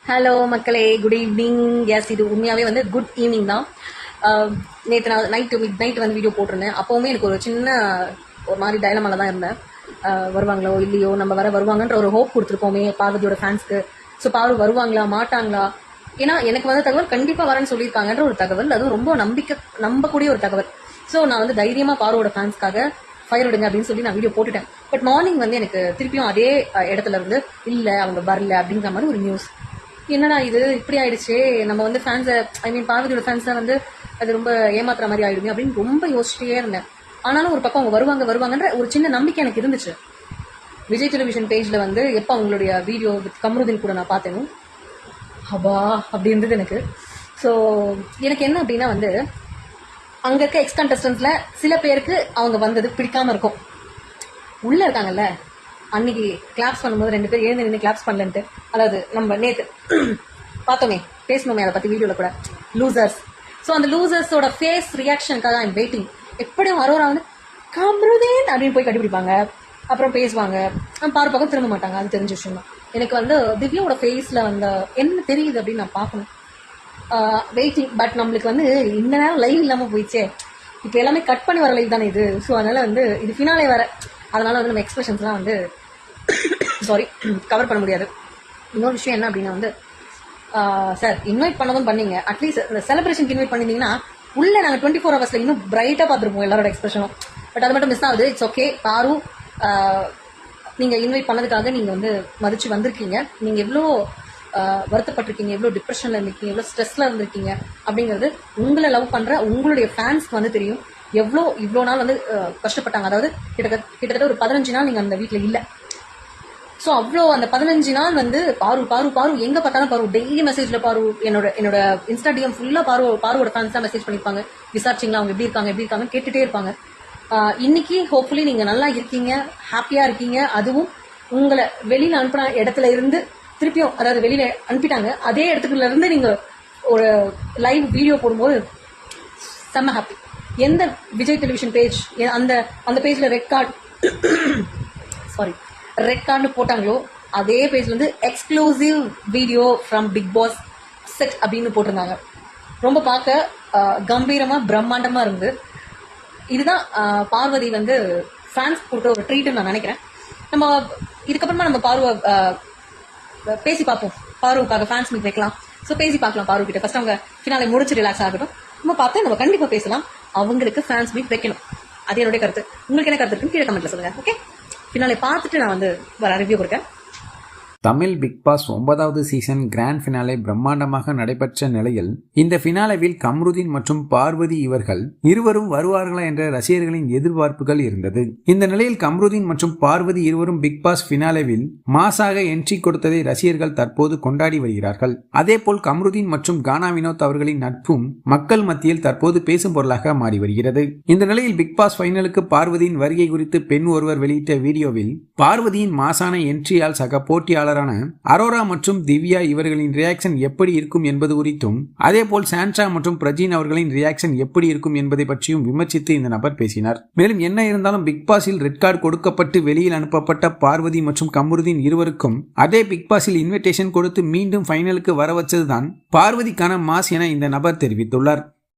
Hello மக்களே, good evening. S, இது உண்மையாகவே வந்து குட் ஈவினிங் தான். நேற்று நான் மிட் நைட் வந்து வீடியோ போட்டிருந்தேன். அப்போவுமே எனக்கு ஒரு சின்ன ஒரு மாதிரி டைலமால தான் இருந்தேன். வருவாங்களோ இல்லையோ, நம்ம வருவாங்கன்ற ஒரு ஹோப் கொடுத்துருப்போமே பார்வதியோட ஃபேன்ஸ்க்கு. ஸோ பார்வதி வருவாங்களா மாட்டாங்களா? ஏன்னா எனக்கு வந்த தகவல் கண்டிப்பாக வரேன்னு சொல்லியிருக்காங்கன்ற ஒரு தகவல், அதுவும் ரொம்ப நம்பக்கூடிய ஒரு தகவல். ஸோ நான் வந்து தைரியமாக பார்வோட ஃபேன்ஸ்க்காக ஃபயர் விடுங்க அப்படின்னு சொல்லி நான் வீடியோ போட்டுட்டேன். பட் மார்னிங் வந்து எனக்கு திருப்பியும் அதே இடத்துல இருந்து இல்லை அவங்க வரல அப்படிங்கிற மாதிரி ஒரு நியூஸ். என்னடா இது இப்படி ஆயிடுச்சு, நம்ம வந்து ஃபேன்ஸை பார்வதியோட ஃபேன்ஸை வந்து அது ரொம்ப ஏமாத்துற மாதிரி ஆயிடுமே அப்படின்னு ரொம்ப யோசிச்சுட்டே இருந்தேன். ஆனாலும் ஒரு பக்கம் அவங்க வருவாங்கன்ற ஒரு சின்ன நம்பிக்கை எனக்கு இருந்துச்சு. விஜய் டெலிவிஷன் பேஜ்ல வந்து எப்போ அவங்களுடைய வீடியோ வித் கம்ருதீன் கூட நான் பார்த்தேனோ அப்பா அப்படி இருந்தது எனக்கு. ஸோ எனக்கு என்ன அப்படின்னா வந்து அங்கே இருக்க எக்ஸ் கண்டஸ்டன்ஸ்ல சில பேருக்கு அவங்க வந்தது பிடிக்காம இருக்கும். உள்ள இருக்காங்கல்ல, அன்னைக்கு கிளாப்ஸ் பண்ணும்போது 2 பேர் எழுந்து நின்று கிளாப்ஸ் பண்ணலன்ட்டு, அதாவது நம்ம நேற்று பார்த்தோமே பேசணுமே அதை பற்றி வீடியோவில் கூட, லூசர்ஸ். ஸோ அந்த லூசர்ஸோட ஃபேஸ் ரியாக்ஷனுக்காக ஐம் வெயிட்டிங். எப்படியும் அரோரா வந்து கம்ருதீன் அப்படின்னு போய் கட்டிப்பிடிப்பாங்க, அப்புறம் பேசுவாங்க, பாரு பக்கம் திரும்ப மாட்டாங்க. அது தெரிஞ்ச விஷயம் தான். எனக்கு வந்து திவ்யாவோட ஃபேஸில் வந்து என்ன தெரியுது அப்படின்னு நான் பார்க்கணும். வெயிட்டிங். பட் நம்மளுக்கு வந்து இந்த நேரம் லைவ் இல்லாமல் போயிடுச்சே, இப்போ எல்லாமே கட் பண்ணி வர லைவ் தானே இது. ஸோ அதனால வந்து இது ஃபினாலே வர, அதனால வந்து நம்ம எக்ஸ்பிரஷன்ஸ்லாம் வந்து கவர் பண்ண முடியாது. இன்னொரு விஷயம் என்ன அப்படின்னா வந்து சார் இன்வைட் பண்ணவும் பண்ணீங்க, அட்லீஸ்ட் செலிப்ரேஷனுக்கு இன்வைட் பண்ணியிருந்தீங்கன்னா உள்ள நாங்கள் 24 ஹவர்ஸில் இன்னும் பிரைட்டாக பார்த்துருப்போம் எல்லாரோட எக்ஸ்பிரஷனும். பட் அது மட்டும் மிஸ் ஆகுது. It's okay. பாரு, நீங்கள் இன்வைட் பண்ணதுக்காக நீங்கள் வந்து மதிச்சு வந்திருக்கீங்க. நீங்கள் எவ்வளோ வருத்தப்பட்டிருக்கீங்க, எவ்வளோ டிப்ரெஷனில் இருந்திருக்கீங்க, எவ்வளோ ஸ்ட்ரெஸ்ஸில் இருந்திருக்கீங்க அப்படிங்கிறது உங்களை லவ் பண்ணுற உங்களுடைய ஃபேன்ஸ்க்கு வந்து தெரியும். இவ்வளோ நாள் வந்து கஷ்டப்பட்டாங்க. அதாவது கிட்டத்தட்ட ஒரு 15 நாள் நீங்கள் அந்த வீட்டில் இல்லை. ஸோ அவ்வளோ அந்த 15 நாள் வந்து பாரு எங்கே பார்த்தாலும் பாரு, டெய்லி மெசேஜில் பாரு, என்னோட இன்ஸ்டாடிஎம் ஃபுல்லாக பாருவோட ஃபேன்ஸ் தான் மெசேஜ் பண்ணியிருப்பாங்க. விசாரிச்சிங்களா அவங்க எப்படி இருக்காங்க கேட்டுகிட்டே இருப்பாங்க. இன்னைக்கு ஹோப்ஃபுல்லி நீங்கள் நல்லா இருக்கீங்க, ஹாப்பியாக இருக்கீங்க. அதுவும் உங்களை வெளியில் அனுப்பின இடத்துல இருந்து திருப்பியும், அதாவது வெளியில் அனுப்பிட்டாங்க, அதே இடத்துக்குள்ள இருந்து நீங்கள் ஒரு லைவ் வீடியோ போடும்போது செம்ம ஹாப்பி. எந்த விஜய் டெலிவிஷன் பேஜ் அந்த பேஜில் ரெட் கார்டு போட்டாங்களோ அதே பேஜ்ல வந்து exclusive video from Bigg Boss set அப்படின்னு போட்டிருந்தாங்க. ரொம்ப பார்க்க கம்பீரமா பிரம்மாண்டமா இருந்து, இதுதான் பார்வதி வந்து ஃபேன்ஸ் கொடுக்குற ஒரு ட்ரீட்னு நான் நினைக்கிறேன். நம்ம இதுக்கப்புறமா நம்ம பார்வை பேசி பார்ப்போம். பார்வுக்காக ஃபேன்ஸ் மீட் வைக்கலாம். ஸோ பேசி பார்க்கலாம் பார்வை கிட்ட. ஃபர்ஸ்ட் அவங்க ஃபினாலே முடிச்சு ரிலாக்ஸ் ஆகட்டும். நம்ம பார்த்து நம்ம கண்டிப்பாக பேசலாம். அவங்களுக்கு ஃபேன்ஸ் மீட் வைக்கணும். அது என்னுடைய கருத்து. உங்களுக்கு என்ன கருத்து இருக்குன்னு கீழே கமெண்ட்ல சொல்லுங்க. ஓகே, ஃபினாலே பார்த்துட்டு நான் வந்து ரிவ்யூ கொடுக்கேன். தமிழ் பிக் பாஸ் 9வது சீசன் கிராண்ட் ஃபினாலே பிரம்மாண்டமாக நடைபெற்ற நிலையில் இந்த ஃபினாலேவில் கம்ருதீன் மற்றும் பார்வதி இவர்கள் இருவரும் வருவார்களா என்ற ரசிகர்களின் எதிர்பார்ப்புகள் இருந்தது. இந்த நிலையில் கம்ருதீன் மற்றும் பார்வதி இருவரும் பிக் பாஸ் ஃபினாலேவில் மாசாக என்ட்ரி கொடுத்ததை ரசிகர்கள் தற்போது கொண்டாடி வருகிறார்கள். அதேபோல் கம்ருதீன் மற்றும் கானா வினோத் அவர்களின் நட்பும் மக்கள் மத்தியில் தற்போது பேசும் பொருளாக மாறி வருகிறது. இந்த நிலையில் பிக் பாஸ் ஃபைனலுக்கு பார்வதியின் வருகை குறித்து பெண் ஒருவர் வெளியிட்ட வீடியோவில் பார்வதியின் மாசான என்ட்ரியால் சக போட்டியாளர் அரோரா மற்றும் திவ்யா இவர்களின் ரியாக்ஷன் எப்படி இருக்கும் என்பது குறித்தும், அதேபோல் சாண்ட்ரா மற்றும் பிரஜின் அவர்களின் ரியாக்ஷன் எப்படி இருக்கும் என்பதை பற்றியும் விமர்சித்து இந்த நபர் பேசினார். மேலும் என்ன இருந்தாலும் பிக் பாஸில் ரெட் கார்டு கொடுக்கப்பட்டு வெளியில் அனுப்பப்பட்ட பார்வதி மற்றும் கம்ருதீன் இருவருக்கும் அதே பிக் பாஸில் இன்விடேஷன் கொடுத்து மீண்டும் ஃபைனலுக்கு வர வச்சதுதான் பார்வதிக்கான மாஸ் என இந்த நபர் தெரிவித்துள்ளார்.